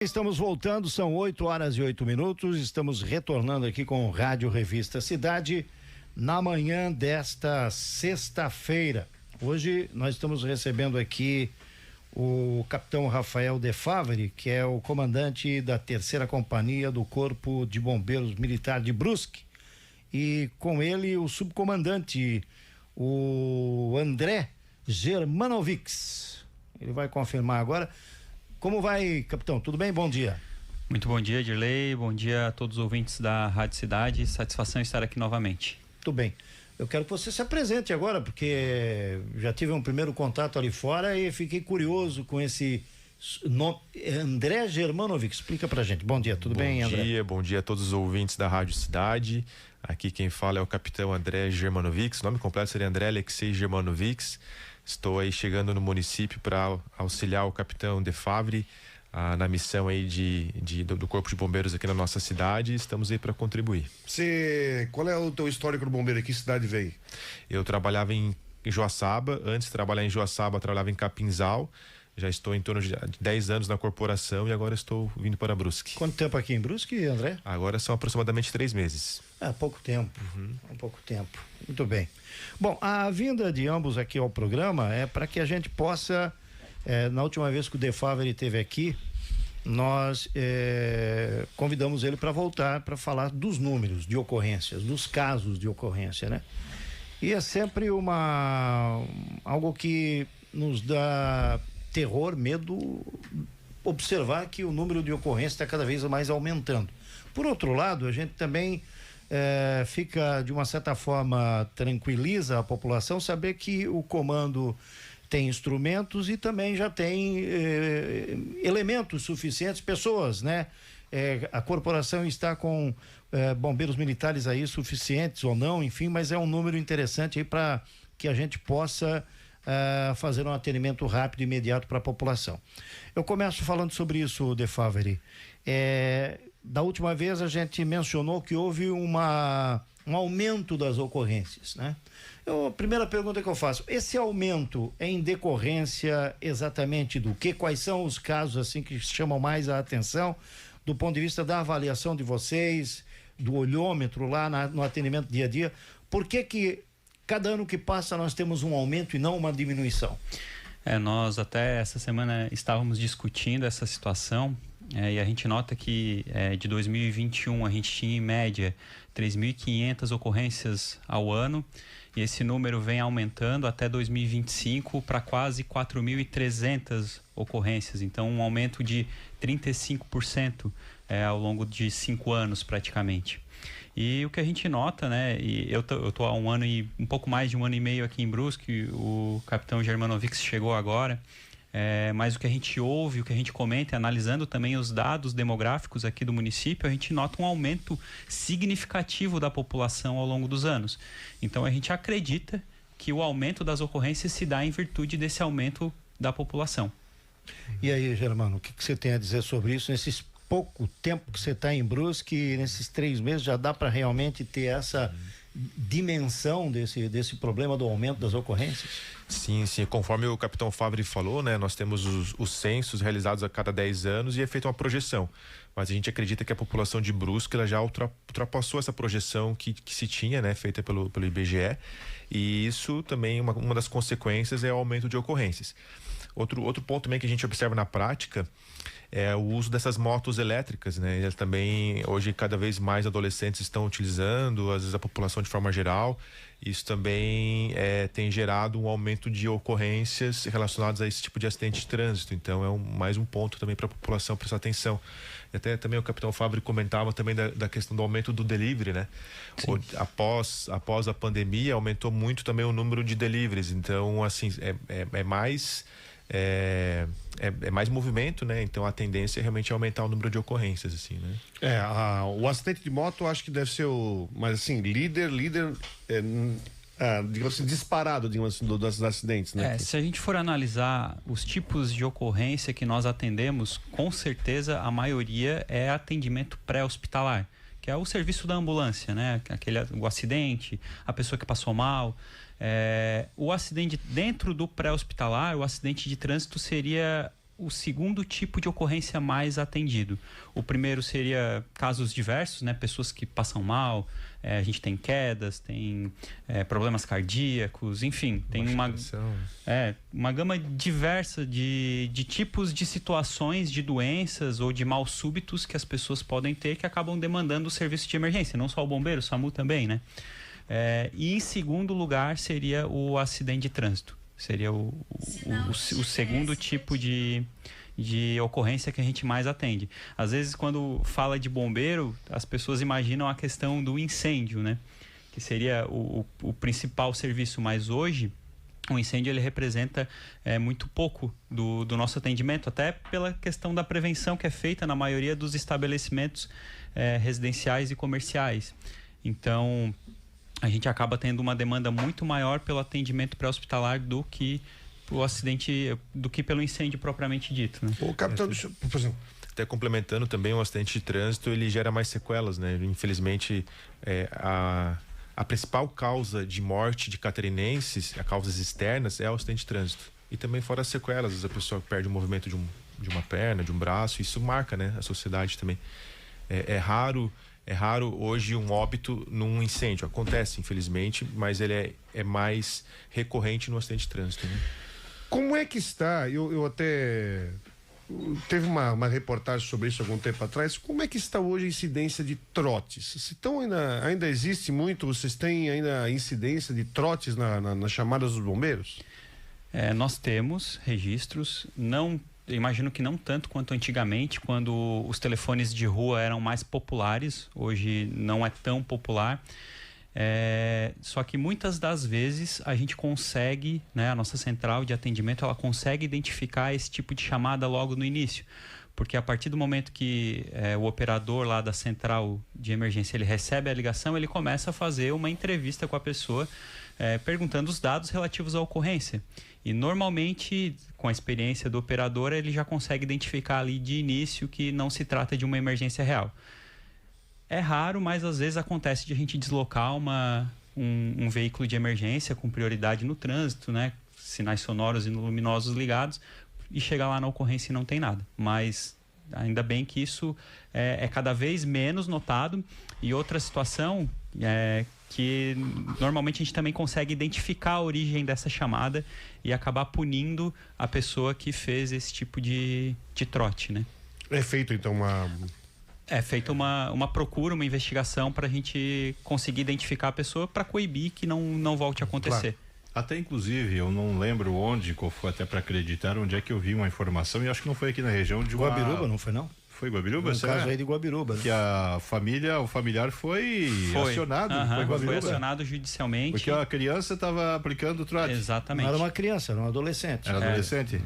Estamos voltando, são 8h08, estamos retornando aqui com o Rádio Revista Cidade na manhã desta sexta-feira. Hoje nós estamos recebendo aqui o capitão Rafael De Favre, que é o comandante da 3ª Companhia do Corpo de Bombeiros Militar de Brusque, e com ele o subcomandante, o André Germanovics. Ele vai confirmar agora. Como vai, capitão? Tudo bem? Bom dia. Muito bom dia, Dirley. Bom dia a todos os ouvintes da Rádio Cidade. Satisfação estar aqui novamente. Tudo bem. Eu quero que você se apresente agora, porque já tive um primeiro contato ali fora e fiquei curioso com esse nome, André Germanovics. Explica pra gente. Bom dia, tudo bem, André? Bom dia a todos os ouvintes da Rádio Cidade. Aqui quem fala é o capitão André Germanovics. O nome completo seria André Alexei Germanovics. Estou aí chegando no município para auxiliar o capitão De Favre na missão aí do Corpo de Bombeiros aqui na nossa cidade. Estamos aí para contribuir. Qual é o teu histórico do bombeiro? Que cidade veio? Eu trabalhava em Joaçaba. Antes de trabalhar em Joaçaba, trabalhava em Capinzal. Já estou em torno de 10 anos na corporação e agora estou vindo para Brusque. Quanto tempo aqui em Brusque, André? Agora são aproximadamente 3 meses. Pouco tempo. Pouco tempo. Muito bem. Bom, a vinda de ambos aqui ao programa é para que a gente possa, na última vez que o De Favre esteve aqui, nós convidamos ele para voltar para falar dos números de ocorrências, dos casos de ocorrência, né? E é sempre algo que nos dá terror, medo, observar que o número de ocorrências está cada vez mais aumentando. Por outro lado, a gente também fica, de uma certa forma, tranquiliza a população saber que o comando tem instrumentos e também já tem elementos suficientes, pessoas, né? A corporação está com bombeiros militares aí suficientes ou não, enfim, mas é um número interessante aí para que a gente possa fazer um atendimento rápido e imediato para a população. Eu começo falando sobre isso, De Favre. Da última vez a gente mencionou que houve um aumento das ocorrências, né? A primeira pergunta que eu faço: esse aumento é em decorrência exatamente do quê? Quais são os casos assim que chamam mais a atenção do ponto de vista da avaliação de vocês, do olhômetro lá no atendimento dia a dia? Por que cada ano que passa nós temos um aumento e não uma diminuição? Nós até essa semana estávamos discutindo essa situação e a gente nota que de 2021 a gente tinha em média 3.500 ocorrências ao ano e esse número vem aumentando até 2025 para quase 4.300 ocorrências, então um aumento de 35% ao longo de 5 anos praticamente. E o que a gente nota, né, e eu tô há um pouco mais de um ano e meio aqui em Brusque, o capitão Germanovics chegou agora, mas o que a gente ouve, o que a gente comenta, analisando também os dados demográficos aqui do município, a gente nota um aumento significativo da população ao longo dos anos. Então a gente acredita que o aumento das ocorrências se dá em virtude desse aumento da população. E aí, Germano, o que você tem a dizer sobre isso nesses pouco tempo que você está em Brusque, nesses 3 meses já dá para realmente ter essa dimensão desse problema do aumento das ocorrências? Sim, conforme o capitão Favre falou, né, nós temos os censos realizados a cada 10 anos e é feita uma projeção, mas a gente acredita que a população de Brusque ela já ultrapassou essa projeção que se tinha, né, feita pelo IBGE, e isso também, uma das consequências é o aumento de ocorrências. Outro ponto também que a gente observa na prática é o uso dessas motos elétricas, né? Elas também, hoje, cada vez mais adolescentes estão utilizando, às vezes a população de forma geral. Isso também tem gerado um aumento de ocorrências relacionadas a esse tipo de acidente de trânsito. Então, mais um ponto também para a população prestar atenção. E até também o capitão Favre comentava também da questão do aumento do delivery, né? Após a pandemia, aumentou muito também o número de deliveries. Então, assim, é mais movimento, né? Então a tendência é realmente aumentar o número de ocorrências, assim, né? O acidente de moto eu acho que deve ser mas assim, líder, digamos assim, disparado, digamos assim, dos acidentes, né? Se a gente for analisar os tipos de ocorrência que nós atendemos, com certeza a maioria é atendimento pré-hospitalar, que é o serviço da ambulância, né? O acidente, a pessoa que passou mal. O acidente dentro do pré-hospitalar, o acidente de trânsito seria o segundo tipo de ocorrência mais atendido. O primeiro seria casos diversos, né? Pessoas que passam mal, a gente tem quedas, tem problemas cardíacos, enfim, tem uma gama diversa de tipos de situações, de doenças ou de mal súbitos que as pessoas podem ter que acabam demandando o serviço de emergência, não só o bombeiro, o SAMU também, né? E em segundo lugar seria o acidente de trânsito. Seria o segundo tipo de ocorrência que a gente mais atende. Às vezes, quando fala de bombeiro, as pessoas imaginam a questão do incêndio, né? Que seria o principal serviço, mas hoje o incêndio ele representa muito pouco do nosso atendimento, até pela questão da prevenção que é feita na maioria dos estabelecimentos residenciais e comerciais. Então, a gente acaba tendo uma demanda muito maior pelo atendimento pré-hospitalar do que o acidente, do que pelo incêndio propriamente dito, né? O capitão, por exemplo, até complementando também, o acidente de trânsito ele gera mais sequelas, né? Infelizmente, a principal causa de morte de catarinenses, as causas externas, é o acidente de trânsito. E também fora as sequelas, às vezes a pessoa perde o movimento de uma perna, de um braço, isso marca, né, a sociedade também. É raro hoje um óbito num incêndio. Acontece, infelizmente, mas ele é mais recorrente no acidente de trânsito, né? como é que está? Eu até... Teve uma reportagem sobre isso algum tempo atrás. Como é que está hoje a incidência de trotes? Então ainda existe muito? Vocês têm ainda incidência de trotes nas chamadas dos bombeiros? Nós temos registros, não... Eu imagino que não tanto quanto antigamente, quando os telefones de rua eram mais populares. Hoje não é tão popular. Só que muitas das vezes a gente consegue, né, a nossa central de atendimento, ela consegue identificar esse tipo de chamada logo no início. Porque a partir do momento que o operador lá da central de emergência ele recebe a ligação, ele começa a fazer uma entrevista com a pessoa, perguntando os dados relativos à ocorrência. E normalmente, com a experiência do operador, ele já consegue identificar ali de início que não se trata de uma emergência real. É raro, mas às vezes acontece de a gente deslocar um veículo de emergência com prioridade no trânsito, né? Sinais sonoros e luminosos ligados, e chegar lá na ocorrência e não tem nada. Mas ainda bem que isso é cada vez menos notado. E outra situação que normalmente a gente também consegue identificar a origem dessa chamada e acabar punindo a pessoa que fez esse tipo de trote, né? É feito então É feita uma procura, uma investigação para a gente conseguir identificar a pessoa para coibir que não volte a acontecer. Claro. Até inclusive, eu não lembro qual foi até para acreditar, onde é que eu vi uma informação, e acho que não foi aqui na região de Guabiruba, não foi não? Foi Guabiruba? No caso aí de Guabiruba, né? Que o familiar foi acionado. Foi acionado judicialmente. Porque a criança estava aplicando o trote. Exatamente. Não era uma criança, era um adolescente. Era adolescente?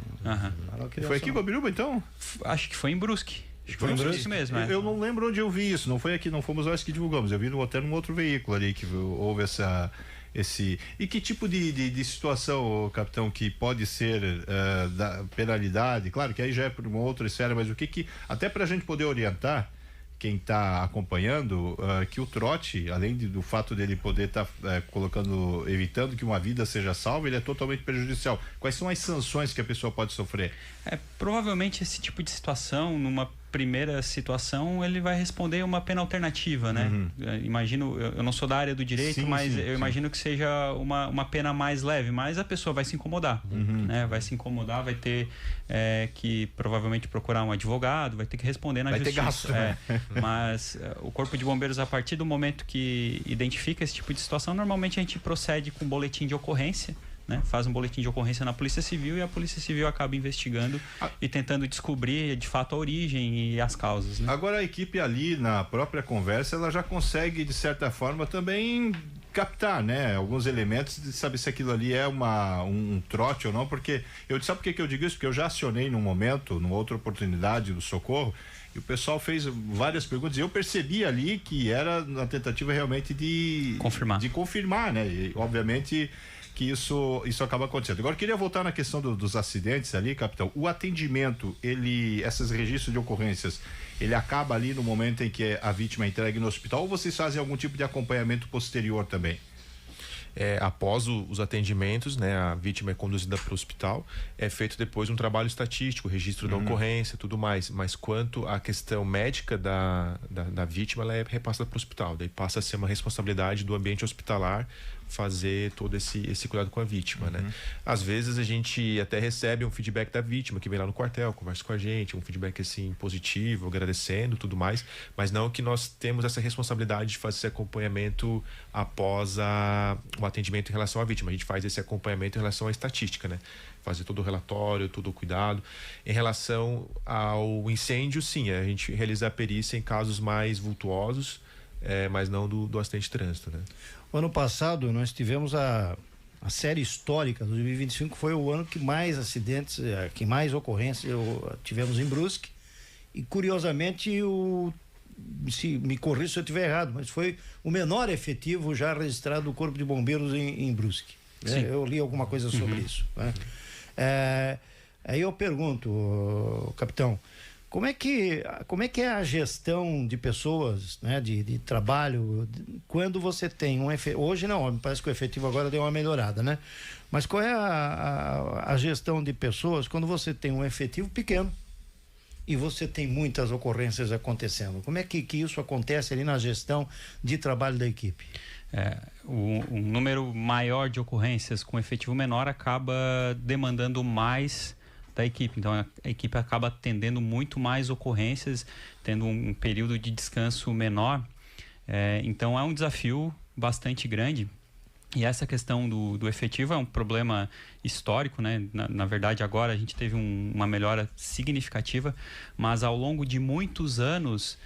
Foi aqui em Guabiruba, então? Acho que foi em Brusque. Acho que foi em Brusque mesmo. Eu não lembro onde eu vi isso, não foi aqui, não fomos nós que divulgamos. Eu vi até num outro veículo ali que houve E que tipo de situação, capitão, que pode ser da penalidade? Claro que aí já é por uma outra esfera, mas o que até para a gente poder orientar quem está acompanhando, que o trote, além do fato dele poder estar evitando que uma vida seja salva, ele é totalmente prejudicial. Quais são as sanções que a pessoa pode sofrer? Provavelmente esse tipo de situação, numa primeira situação, ele vai responder uma pena alternativa, né? Imagino, eu não sou da área do direito, mas eu imagino que seja uma pena mais leve, mas a pessoa vai se incomodar, né? Vai se incomodar, vai ter que provavelmente procurar um advogado, vai ter que responder na justiça. Vai ter gasto, né? Mas o Corpo de Bombeiros, a partir do momento que identifica esse tipo de situação, normalmente a gente procede com um boletim de ocorrência, né? Faz um boletim de ocorrência na Polícia Civil e a Polícia Civil acaba investigando e tentando descobrir de fato a origem e as causas, né? Agora a equipe ali na própria conversa, ela já consegue de certa forma também captar, né, alguns elementos de saber se aquilo ali é um trote ou não, porque sabe por que eu digo isso? Porque eu já acionei num momento, numa outra oportunidade do socorro, e o pessoal fez várias perguntas e eu percebi ali que era uma tentativa realmente de confirmar, né? E obviamente que isso acaba acontecendo. Agora, eu queria voltar na questão dos acidentes ali, capitão. O atendimento, esses registros de ocorrências, ele acaba ali no momento em que a vítima é entregue no hospital, ou vocês fazem algum tipo de acompanhamento posterior também? após os atendimentos, né, a vítima é conduzida para o hospital, é feito depois um trabalho estatístico, registro da ocorrência, tudo mais. Mas quanto à questão médica da vítima, ela é repassada para o hospital. Daí passa a ser uma responsabilidade do ambiente hospitalar fazer todo esse cuidado com a vítima, né? Às vezes a gente até recebe um feedback da vítima que vem lá no quartel, conversa com a gente, um feedback assim positivo, agradecendo, tudo mais, mas não que nós temos essa responsabilidade de fazer esse acompanhamento após o atendimento em relação à vítima. A gente faz esse acompanhamento em relação à estatística, né? Fazer todo o relatório, todo o cuidado. Em relação ao incêndio, sim, a gente realiza a perícia em casos mais vultuosos, mas não do acidente de trânsito, né? O ano passado nós tivemos a série histórica, 2025 foi o ano que mais acidentes, que mais ocorrências tivemos em Brusque, e curiosamente se me corrija se eu estiver errado, mas foi o menor efetivo já registrado do Corpo de Bombeiros em Brusque. Eu li alguma coisa sobre isso, né? Aí eu pergunto, capitão, como é que é a gestão de pessoas, né, de trabalho, quando você tem hoje não, me parece que o efetivo agora deu uma melhorada, né? Mas qual é a gestão de pessoas quando você tem um efetivo pequeno e você tem muitas ocorrências acontecendo? Como é que isso acontece ali na gestão de trabalho da equipe? Um número maior de ocorrências com efetivo menor acaba demandando mais da equipe, então a equipe acaba atendendo muito mais ocorrências, tendo um período de descanso menor, então é um desafio bastante grande. E essa questão do efetivo é um problema histórico, né? Na verdade, agora a gente teve uma melhora significativa, mas ao longo de muitos anos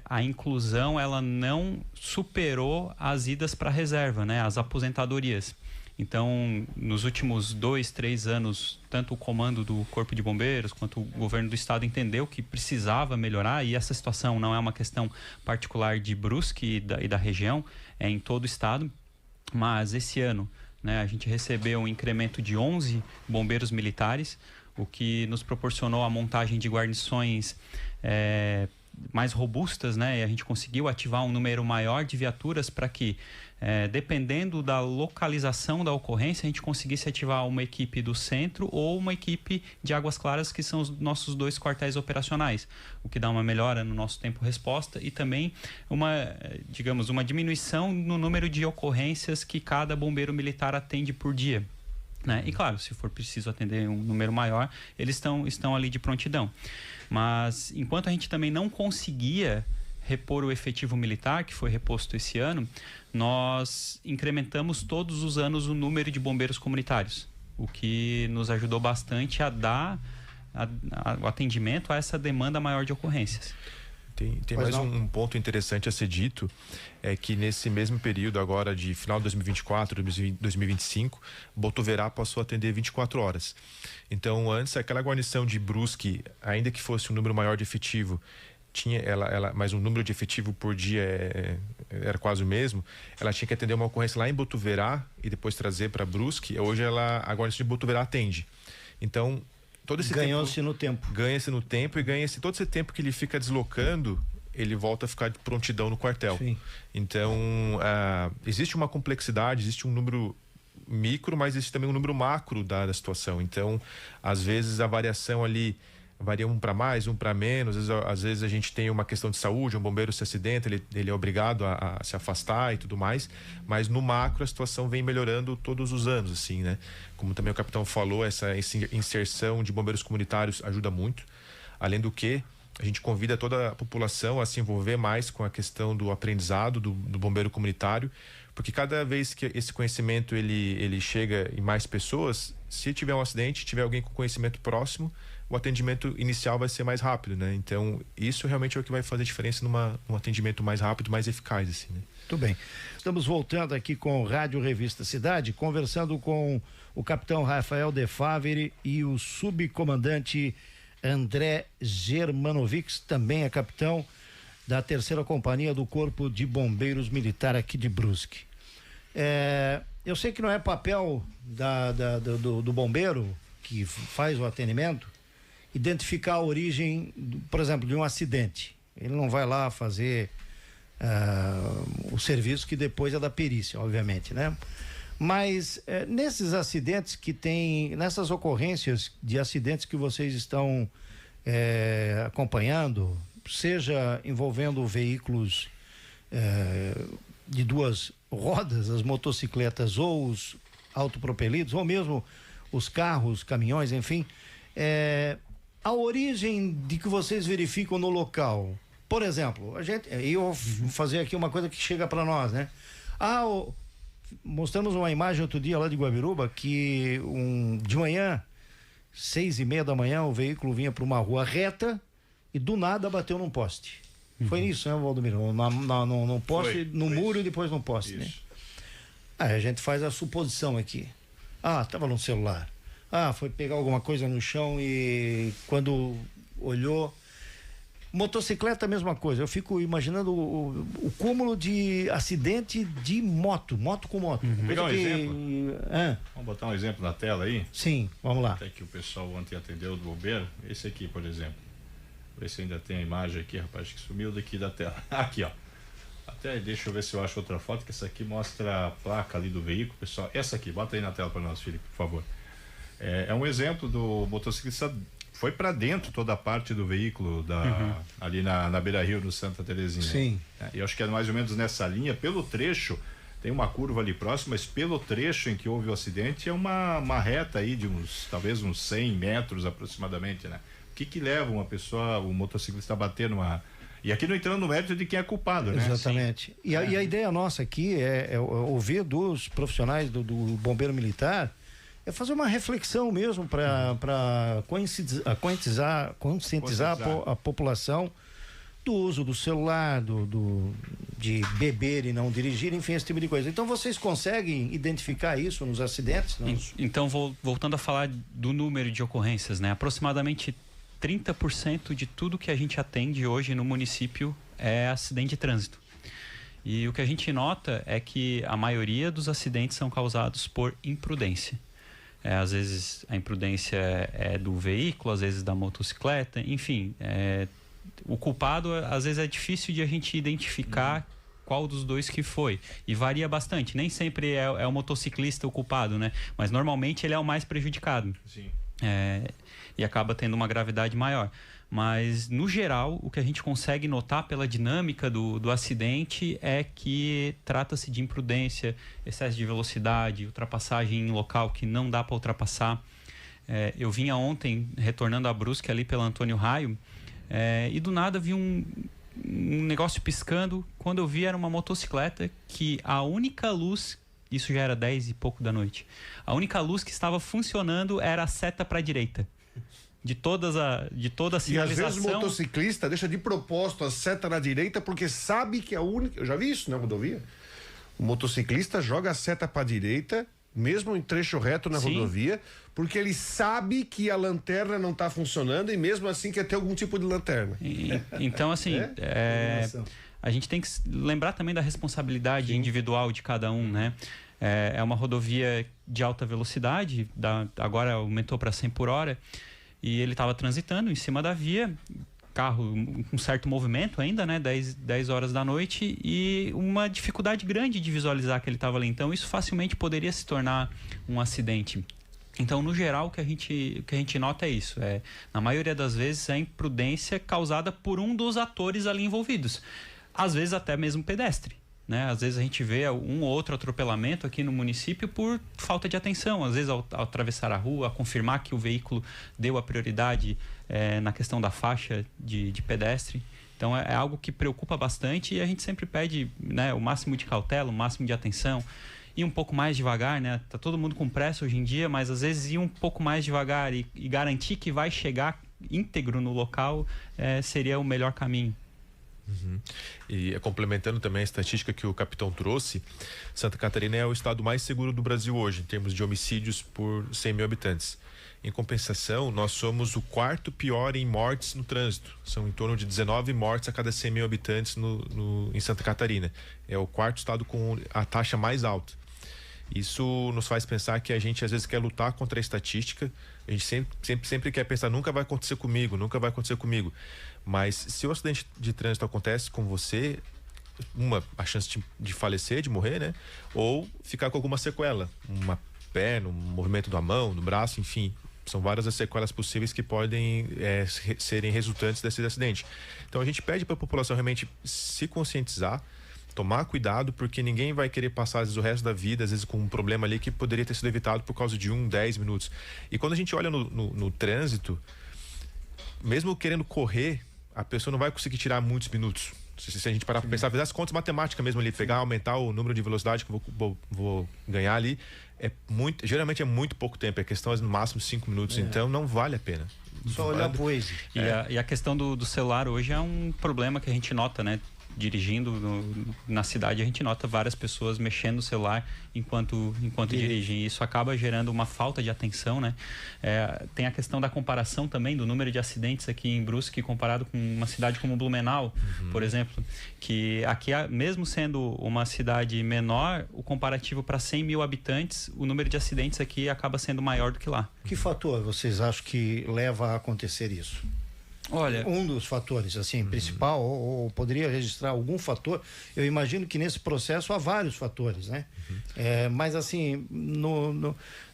a inclusão ela não superou as idas para a reserva, né? As aposentadorias. Então, nos últimos 2, 3 anos, tanto o comando do Corpo de Bombeiros quanto o governo do estado entendeu que precisava melhorar, e essa situação não é uma questão particular de Brusque e da região, é em todo o estado. Mas esse ano, né, a gente recebeu um incremento de 11 bombeiros militares, o que nos proporcionou a montagem de guarnições mais robustas, né? E a gente conseguiu ativar um número maior de viaturas para que, dependendo da localização da ocorrência, a gente conseguisse ativar uma equipe do centro ou uma equipe de Águas Claras, que são os nossos 2 quartéis operacionais, o que dá uma melhora no nosso tempo-resposta e também uma diminuição no número de ocorrências que cada bombeiro militar atende por dia, né? E claro, se for preciso atender um número maior, eles estão ali de prontidão. Mas enquanto a gente também não conseguia repor o efetivo militar, que foi reposto esse ano, nós incrementamos todos os anos o número de bombeiros comunitários, o que nos ajudou bastante a dar o atendimento a essa demanda maior de ocorrências. Tem mais um ponto interessante a ser dito, é que nesse mesmo período agora de final de 2024, 2025, Botuverá passou a atender 24 horas. Então antes aquela guarnição de Brusque, ainda que fosse um número maior de efetivo, tinha mas o número de efetivo por dia era quase o mesmo, ela tinha que atender uma ocorrência lá em Botuverá e depois trazer para Brusque. Hoje a guarnição de Botuverá atende. Então todo esse ganhou-se no tempo. Ganha-se no tempo e ganha-se todo esse tempo que ele fica deslocando, ele volta a ficar de prontidão no quartel. Sim. Então, existe uma complexidade, existe um número micro, mas existe também um número macro da situação. Então, às vezes a variação ali varia um para mais, um para menos. Às vezes a gente tem uma questão de saúde, um bombeiro se acidenta, ele é obrigado a se afastar e tudo mais, mas no macro a situação vem melhorando todos os anos, assim, né? Como também o capitão falou, essa inserção de bombeiros comunitários ajuda muito. Além do que, a gente convida toda a população a se envolver mais com a questão do aprendizado do bombeiro comunitário, porque cada vez que esse conhecimento ele chega em mais pessoas, se tiver um acidente, tiver alguém com conhecimento próximo, o atendimento inicial vai ser mais rápido, né? Então, isso realmente é o que vai fazer diferença num atendimento mais rápido, mais eficaz, assim, né? Muito bem. Estamos voltando aqui com o Rádio Revista Cidade, conversando com o capitão Rafael De Favre e o subcomandante André Germanovics, também é capitão da 3ª Companhia do Corpo de Bombeiros Militar aqui de Brusque. Eu sei que não é papel do bombeiro que faz o atendimento identificar a origem, por exemplo, de um acidente. Ele não vai lá fazer o serviço que depois é da perícia, obviamente, né? Mas nesses acidentes que tem, nessas ocorrências de acidentes que vocês estão acompanhando, seja envolvendo veículos de duas rodas, as motocicletas ou os autopropelidos, ou mesmo os carros, caminhões, enfim, a origem de que vocês verificam no local. Por exemplo, eu vou fazer aqui uma coisa que chega para nós, né? Mostramos uma imagem outro dia lá de Guabiruba que de manhã, 6:30 da manhã, o veículo vinha para uma rua reta e do nada bateu num poste. Foi nisso, né, Valdomiro? No poste, no muro e depois no poste, né? Aí a gente faz a suposição aqui. Tava no celular. Foi pegar alguma coisa no chão e quando olhou. Motocicleta, a mesma coisa. Eu fico imaginando o cúmulo de acidente de moto com moto. Pegar um exemplo? Vamos botar um exemplo na tela aí? Sim, vamos lá. Até que o pessoal ontem atendeu do bombeiro. Esse aqui, por exemplo. Ver se ainda tem a imagem aqui, rapaz, que sumiu daqui da tela. Aqui, ó. Até deixa eu ver se eu acho outra foto, que essa aqui mostra a placa ali do veículo, pessoal. Essa aqui, bota aí na tela para nós, Felipe, por favor. É um exemplo do motociclista, foi para dentro toda a parte do veículo ali na Beira Rio, no Santa Terezinha. Sim. Eu acho que é mais ou menos nessa linha, pelo trecho, tem uma curva ali próxima, mas pelo trecho em que houve o acidente é uma reta aí de talvez uns 100 metros aproximadamente, né? O que leva uma pessoa, um motociclista a bater numa... E aqui não entrando no mérito de quem é culpado, né? Exatamente. E a ideia nossa aqui é ouvir dos profissionais do Bombeiro Militar, fazer uma reflexão mesmo para conscientizar a população do uso do celular, de beber e não dirigir, enfim, esse tipo de coisa. Então vocês conseguem identificar isso nos acidentes? Então, voltando a falar do número de ocorrências, né? Aproximadamente 30% de tudo que a gente atende hoje no município é acidente de trânsito. E o que a gente nota é que a maioria dos acidentes são causados por imprudência. Às vezes a imprudência é do veículo, às vezes da motocicleta, enfim. O culpado, às vezes, é difícil de a gente identificar qual dos dois que foi. E varia bastante. Nem sempre é o motociclista o culpado, né? Mas normalmente ele é o mais prejudicado. Sim. E acaba tendo uma gravidade maior. Mas, no geral, o que a gente consegue notar pela dinâmica do acidente é que trata-se de imprudência, excesso de velocidade, ultrapassagem em local que não dá para ultrapassar. Eu vinha ontem, retornando a Brusque ali pela Antônio Raio, e do nada vi um negócio piscando. Quando eu vi, era uma motocicleta que a única luz, isso já era 10 e pouco da noite, a única luz que estava funcionando era a seta para a direita. De toda a sinalização. E às vezes o motociclista deixa de propósito a seta na direita porque sabe que é a única... Eu já vi isso na rodovia. O motociclista joga a seta para a direita, mesmo em trecho reto na rodovia, porque ele sabe que a lanterna não está funcionando e mesmo assim quer ter algum tipo de lanterna. Então, assim, a gente tem que lembrar também da responsabilidade individual de cada um, né? É uma rodovia de alta velocidade, agora aumentou para 100 por hora, e ele estava transitando em cima da via, carro com certo movimento ainda, né? 10 horas da noite, e uma dificuldade grande de visualizar que ele estava ali. Então, isso facilmente poderia se tornar um acidente. Então, no geral, o que a gente nota é isso. Na maioria das vezes, é a imprudência causada por um dos atores ali envolvidos. Às vezes, até mesmo pedestre. Né? Às vezes a gente vê um ou outro atropelamento aqui no município por falta de atenção. Às vezes ao atravessar a rua, a confirmar que o veículo deu a prioridade na questão da faixa de pedestre. Então é algo que preocupa bastante e a gente sempre pede, né, o máximo de cautela, o máximo de atenção. Ir um pouco mais devagar, né? Tá todo mundo com pressa hoje em dia, mas às vezes ir um pouco mais devagar e garantir que vai chegar íntegro no local seria o melhor caminho. E complementando também a estatística que o capitão trouxe, Santa Catarina é o estado mais seguro do Brasil hoje, em termos de homicídios por 100 mil habitantes. Em compensação, nós somos o quarto pior em mortes no trânsito. São em torno de 19 mortes a cada 100 mil habitantes em Santa Catarina. É o quarto estado com a taxa mais alta. Isso nos faz pensar que a gente às vezes quer lutar contra a estatística. A gente sempre quer pensar, nunca vai acontecer comigo. Mas se o acidente de trânsito acontece com você, a chance de falecer, de morrer, né? Ou ficar com alguma sequela, uma perna, um movimento da mão, do braço, enfim. São várias as sequelas possíveis que podem serem resultantes desse acidente. Então a gente pede para a população realmente se conscientizar, tomar cuidado, porque ninguém vai querer passar às vezes, o resto da vida, às vezes com um problema ali que poderia ter sido evitado por causa de 10 minutos. E quando a gente olha no trânsito, mesmo querendo correr, a pessoa não vai conseguir tirar muitos minutos. Se a gente parar para pensar, fazer as contas matemáticas mesmo ali, pegar, aumentar o número de velocidade que eu vou ganhar ali, geralmente é muito pouco tempo, é questão no máximo 5 minutos, então não vale a pena. Só olhar pro Waze. E a questão do celular hoje é um problema que a gente nota, né? Dirigindo na cidade, a gente nota várias pessoas mexendo no celular enquanto dirigem. E isso acaba gerando uma falta de atenção, né? Tem a questão da comparação também do número de acidentes aqui em Brusque comparado com uma cidade como Blumenau, por exemplo, que aqui, mesmo sendo uma cidade menor, o comparativo para 100 mil habitantes, o número de acidentes aqui acaba sendo maior do que lá. Que fator vocês acham que leva a acontecer isso? Olha, um dos fatores, assim, principal, ou poderia registrar algum fator. Eu imagino que nesse processo há vários fatores, né? Mas assim,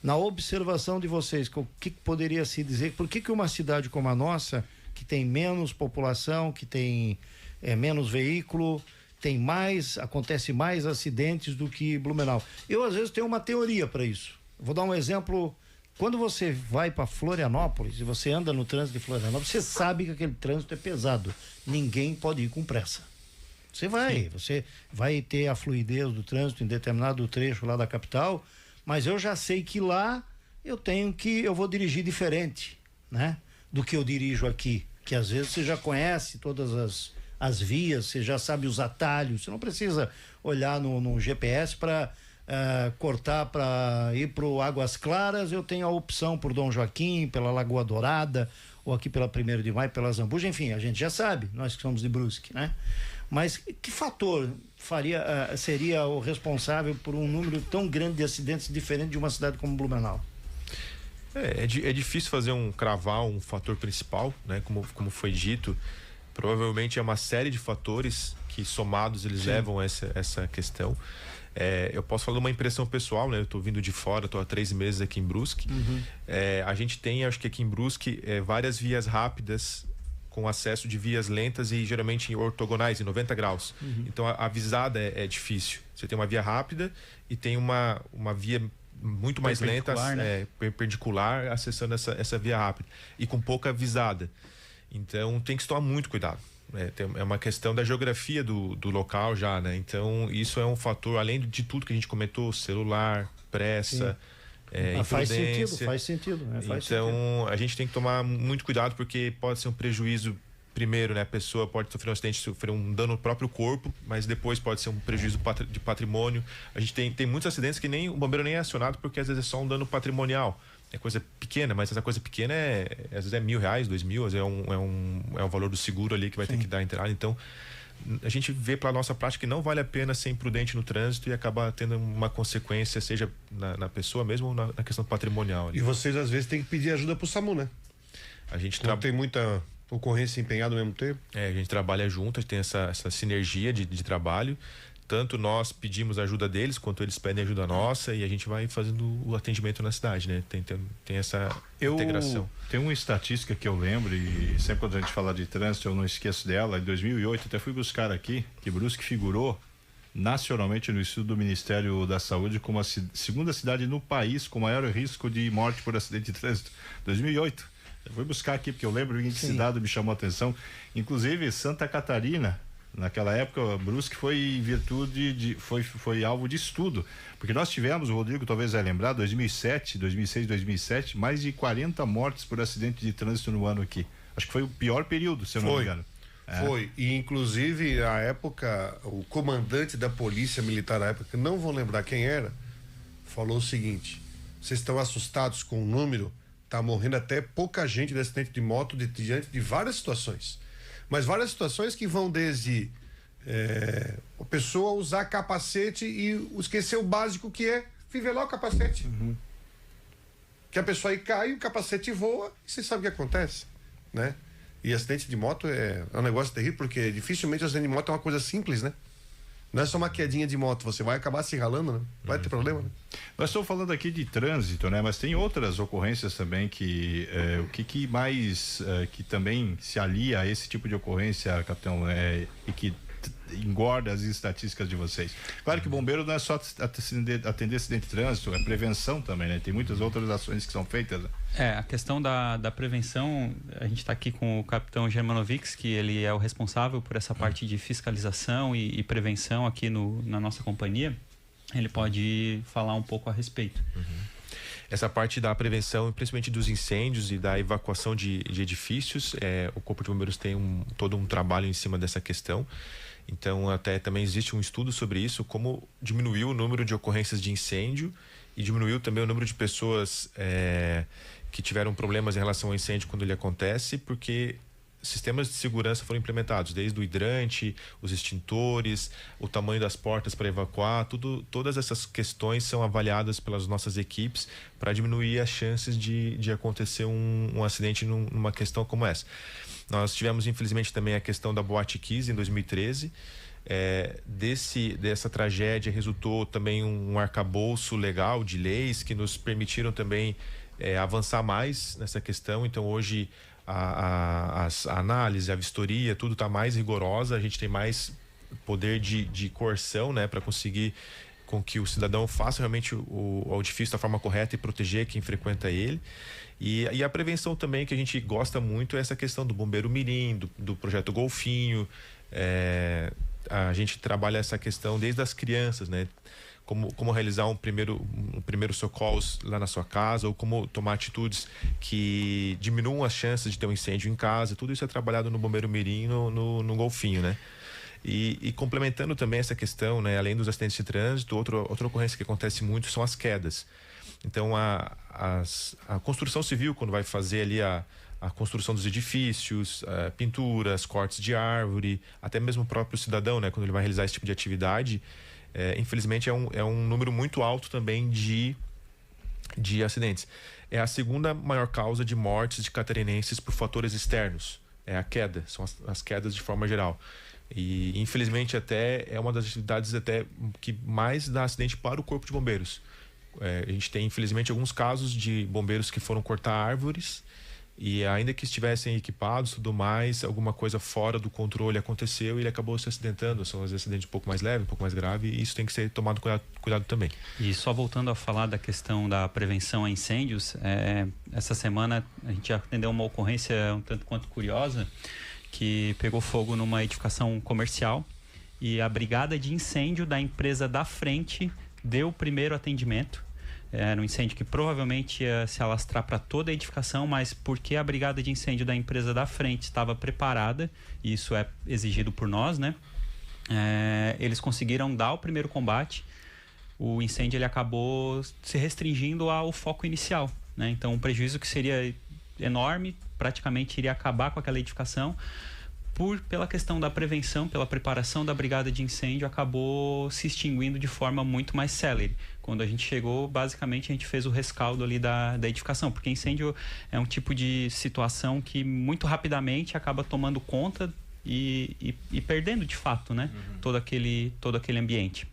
na observação de vocês, o que poderia se dizer? Por que uma cidade como a nossa, que tem menos população, que tem menos veículo, acontece mais acidentes do que Blumenau? Eu às vezes tenho uma teoria para isso. Vou dar um exemplo. Quando você vai para Florianópolis e você anda no trânsito de Florianópolis, você sabe que aquele trânsito é pesado. Ninguém pode ir com pressa. Você vai ter a fluidez do trânsito em determinado trecho lá da capital, mas eu já sei que lá eu vou dirigir diferente, né? Do que eu dirijo aqui, que às vezes você já conhece todas as vias, você já sabe os atalhos, você não precisa olhar no GPS para cortar para ir para o Águas Claras. Eu tenho a opção por Dom Joaquim, pela Lagoa Dourada, ou aqui pela 1º de Maio, pela Zambuja, enfim, a gente já sabe, nós que somos de Brusque, né? Mas que fator seria o responsável por um número tão grande de acidentes diferente de uma cidade como Blumenau? É difícil cravar um fator principal, né? Como foi dito, provavelmente é uma série de fatores que somados eles levam a essa questão. Eu posso falar de uma impressão pessoal, né? Eu tô vindo de fora, tô há 3 meses aqui em Brusque. A gente tem, acho que aqui em Brusque, várias vias rápidas com acesso de vias lentas e geralmente ortogonais, em 90 graus. Então a visada é difícil. Você tem uma via rápida e tem uma via muito mais lenta, né? Perpendicular, acessando essa via rápida. E com pouca visada. Então tem que tomar muito cuidado. É uma questão da geografia do local já, né? Então isso é um fator, além de tudo que a gente comentou, celular, pressa, faz sentido, né? Então a gente tem que tomar muito cuidado, porque pode ser um prejuízo. Primeiro, né, a pessoa pode sofrer um acidente, sofrer um dano no próprio corpo, mas depois pode ser um prejuízo de patrimônio. A gente tem muitos acidentes que nem o bombeiro nem é acionado, porque às vezes é só um dano patrimonial. É coisa pequena, mas essa coisa pequena às vezes é R$1.000, R$2.000, é o valor do seguro ali que vai ter que dar a entrada. Então a gente vê pela nossa prática que não vale a pena ser imprudente no trânsito e acabar tendo uma consequência, seja na pessoa mesmo ou na questão patrimonial ali. E vocês às vezes têm que pedir ajuda pro SAMU, né? A gente tem muita ocorrência empenhada ao mesmo tempo? A gente trabalha junto, tem essa sinergia de trabalho. Tanto nós pedimos ajuda deles, quanto eles pedem ajuda nossa, e a gente vai fazendo o atendimento na cidade, né? Tem essa integração. Tem uma estatística que eu lembro, e sempre quando a gente fala de trânsito eu não esqueço dela. Em 2008, até fui buscar aqui, que Brusque figurou nacionalmente no estudo do Ministério da Saúde como a segunda cidade no país com maior risco de morte por acidente de trânsito. 2008. Eu fui buscar aqui porque eu lembro que esse dado me chamou a atenção. Inclusive Santa Catarina, naquela época, Brusque foi em virtude foi alvo de estudo, porque nós tivemos, o Rodrigo talvez vai lembrar, 2006, 2007, mais de 40 mortes por acidente de trânsito no ano aqui. Acho que foi o pior período, se eu não me engano. Foi, e inclusive à época, o comandante da polícia militar à época, não vou lembrar quem era, falou o seguinte: vocês estão assustados com o número? Tá morrendo até pouca gente de acidente de moto diante de várias situações. Mas várias situações que vão desde a pessoa usar capacete e esquecer o básico, que é fivelar o capacete. Que a pessoa aí cai, o capacete voa e você sabe o que acontece, né? E acidente de moto é um negócio terrível, porque dificilmente o acidente de moto é uma coisa simples, né? Não é só uma quedinha de moto, você vai acabar se ralando, né? Vai ter problema, né? Nós estamos falando aqui de trânsito, né? Mas tem outras ocorrências também que o que mais que também se alia a esse tipo de ocorrência, capitão, e que engorda as estatísticas de vocês. Claro que bombeiro não é só atender acidente de trânsito, é prevenção também, né? Tem muitas outras ações que são feitas. Né? A questão da prevenção, a gente está aqui com o capitão Germanovics, que ele é o responsável por essa parte de fiscalização e prevenção aqui na nossa companhia. Ele pode falar um pouco a respeito. Essa parte da prevenção, principalmente dos incêndios e da evacuação de edifícios, o Corpo de Bombeiros tem todo um trabalho em cima dessa questão. Então, até também existe um estudo sobre isso, como diminuiu o número de ocorrências de incêndio e diminuiu também o número de pessoas que tiveram problemas em relação ao incêndio quando ele acontece, porque sistemas de segurança foram implementados, desde o hidrante, os extintores, o tamanho das portas para evacuar, todas essas questões são avaliadas pelas nossas equipes para diminuir as chances de acontecer um acidente numa questão como essa. Nós tivemos, infelizmente, também a questão da Boate Kiss em 2013. Dessa tragédia resultou também um arcabouço legal de leis que nos permitiram também avançar mais nessa questão. Então, hoje, a análise, a vistoria, tudo está mais rigorosa, a gente tem mais poder de coerção, né, para conseguir com que o cidadão faça realmente o edifício da forma correta e proteger quem frequenta ele. E a prevenção também, que a gente gosta muito, é essa questão do Bombeiro Mirim, do projeto Golfinho. A gente trabalha essa questão desde as crianças, né? Como realizar um primeiro socorros lá na sua casa, ou como tomar atitudes que diminuam as chances de ter um incêndio em casa. Tudo isso é trabalhado no Bombeiro Mirim, no Golfinho, né? E complementando também essa questão, né, além dos acidentes de trânsito, outra ocorrência que acontece muito são as quedas. Então, a construção civil, quando vai fazer ali a construção dos edifícios, pinturas, cortes de árvore, até mesmo o próprio cidadão, né, quando ele vai realizar esse tipo de atividade, infelizmente é um número muito alto também de acidentes. É a segunda maior causa de mortes de catarinenses por fatores externos. É a queda, são as quedas de forma geral. E infelizmente até é uma das atividades até que mais dá acidente para o Corpo de Bombeiros. A gente tem infelizmente alguns casos de bombeiros que foram cortar árvores e ainda que estivessem equipados e tudo mais, alguma coisa fora do controle aconteceu e ele acabou se acidentando. São os acidentes um pouco mais leves, um pouco mais graves, e isso tem que ser tomado cuidado também. E só voltando a falar da questão da prevenção a incêndios, essa semana a gente atendeu uma ocorrência um tanto quanto curiosa, que pegou fogo numa edificação comercial e a brigada de incêndio da empresa da frente deu o primeiro atendimento. Era um incêndio que provavelmente ia se alastrar para toda a edificação, mas porque a brigada de incêndio da empresa da frente estava preparada, e isso é exigido por nós, né? Eles conseguiram dar o primeiro combate. O incêndio ele acabou se restringindo ao foco inicial, né? Então, um prejuízo que seria enorme, praticamente iria acabar com aquela edificação, pela questão da prevenção, pela preparação da brigada de incêndio, acabou se extinguindo de forma muito mais célere. Quando a gente chegou, basicamente a gente fez o rescaldo ali da edificação, porque incêndio é um tipo de situação que muito rapidamente acaba tomando conta e perdendo de fato, né? Todo aquele ambiente.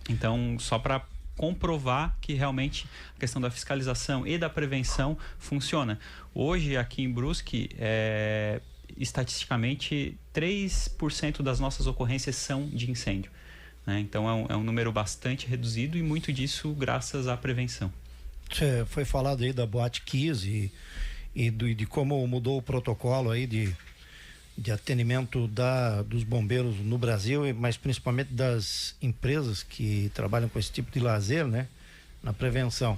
Então, só para comprovar que realmente a questão da fiscalização e da prevenção funciona. Hoje, aqui em Brusque, estatisticamente 3% das nossas ocorrências são de incêndio, né? Então é um número bastante reduzido, e muito disso graças à prevenção. Foi falado aí da Boate Kiss e de como mudou o protocolo aí de atendimento dos bombeiros no Brasil, mas principalmente das empresas que trabalham com esse tipo de lazer, né, na prevenção.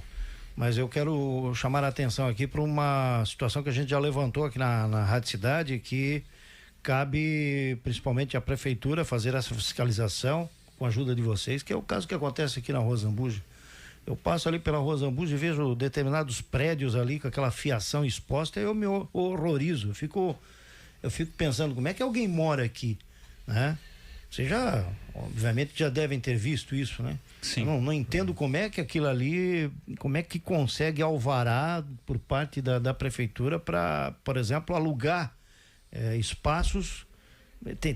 Mas eu quero chamar a atenção aqui para uma situação que a gente já levantou aqui na Rádio Cidade, que cabe principalmente à Prefeitura fazer essa fiscalização com a ajuda de vocês, que é o caso que acontece aqui na Rua Zambuja. Eu passo ali pela Rua Zambuja e vejo determinados prédios ali com aquela fiação exposta e eu me horrorizo. Eu fico pensando, como é que alguém mora aqui, né? Vocês obviamente, já devem ter visto isso, né? Sim. Eu não entendo como é que aquilo ali, como é que consegue alvará por parte da Prefeitura para, por exemplo, alugar espaços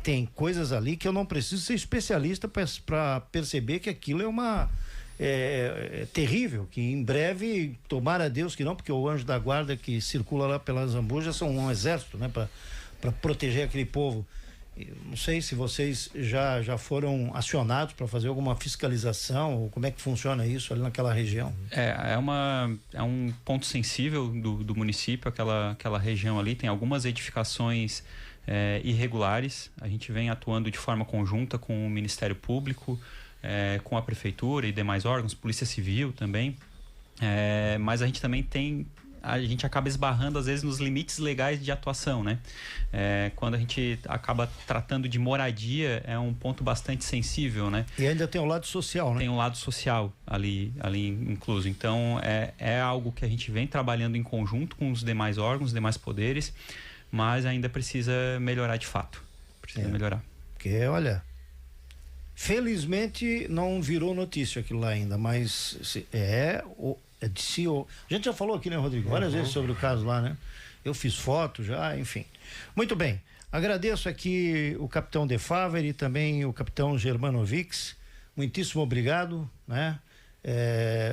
tem coisas ali que eu não preciso ser especialista para perceber que aquilo é terrível, que em breve, tomara a Deus que não, porque o anjo da guarda que circula lá pelas Zambujas são um exército, né, para proteger aquele povo. Eu não sei se vocês já foram acionados para fazer alguma fiscalização, ou como é que funciona isso ali naquela região. É um ponto sensível do município, aquela região ali tem algumas edificações irregulares. A gente vem atuando de forma conjunta com o Ministério Público, com a Prefeitura e demais órgãos, Polícia Civil também, mas a gente também a gente acaba esbarrando às vezes nos limites legais de atuação, né? Quando a gente acaba tratando de moradia, é um ponto bastante sensível, né? E ainda tem o lado social, né? Tem um lado social ali incluso. Então, é algo que a gente vem trabalhando em conjunto com os demais órgãos, os demais poderes, mas ainda precisa melhorar de fato. Precisa melhorar. Porque, olha, felizmente não virou notícia aquilo lá ainda, mas a gente já falou aqui, né, Rodrigo? Várias vezes sobre o caso lá, né? Eu fiz foto já, enfim. Muito bem. Agradeço aqui o capitão De Favre e também o capitão Germanovics. Muitíssimo obrigado, né?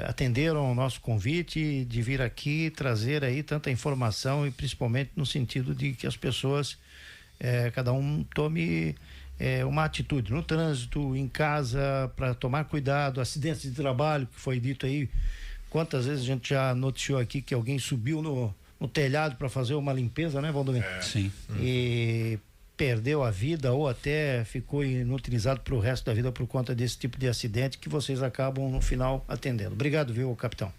Atenderam ao nosso convite de vir aqui trazer aí tanta informação e principalmente no sentido de que as pessoas, cada um tome uma atitude no trânsito, em casa, para tomar cuidado, acidentes de trabalho, que foi dito aí. Quantas vezes a gente já noticiou aqui que alguém subiu no telhado para fazer uma limpeza, né, Valdomiro? Sim. E perdeu a vida ou até ficou inutilizado para o resto da vida por conta desse tipo de acidente que vocês acabam no final atendendo. Obrigado, viu, capitão?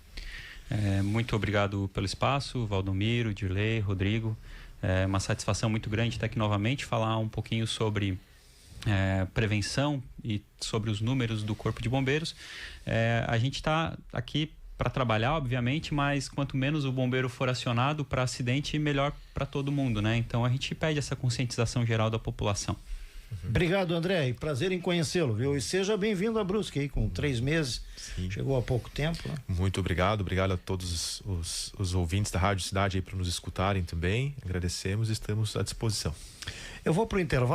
Muito obrigado pelo espaço, Valdomiro, Dirley, Rodrigo. É uma satisfação muito grande estar aqui novamente, falar um pouquinho sobre prevenção e sobre os números do Corpo de Bombeiros. A gente está aqui para trabalhar, obviamente, mas quanto menos o bombeiro for acionado para acidente, melhor para todo mundo, né? Então a gente pede essa conscientização geral da população. Obrigado, André, prazer em conhecê-lo, viu? E seja bem-vindo a Brusque aí, com 3 meses. Sim. Chegou há pouco tempo, né? Muito obrigado a todos os ouvintes da Rádio Cidade aí por nos escutarem também. Agradecemos e estamos à disposição. Eu vou pro intervalo.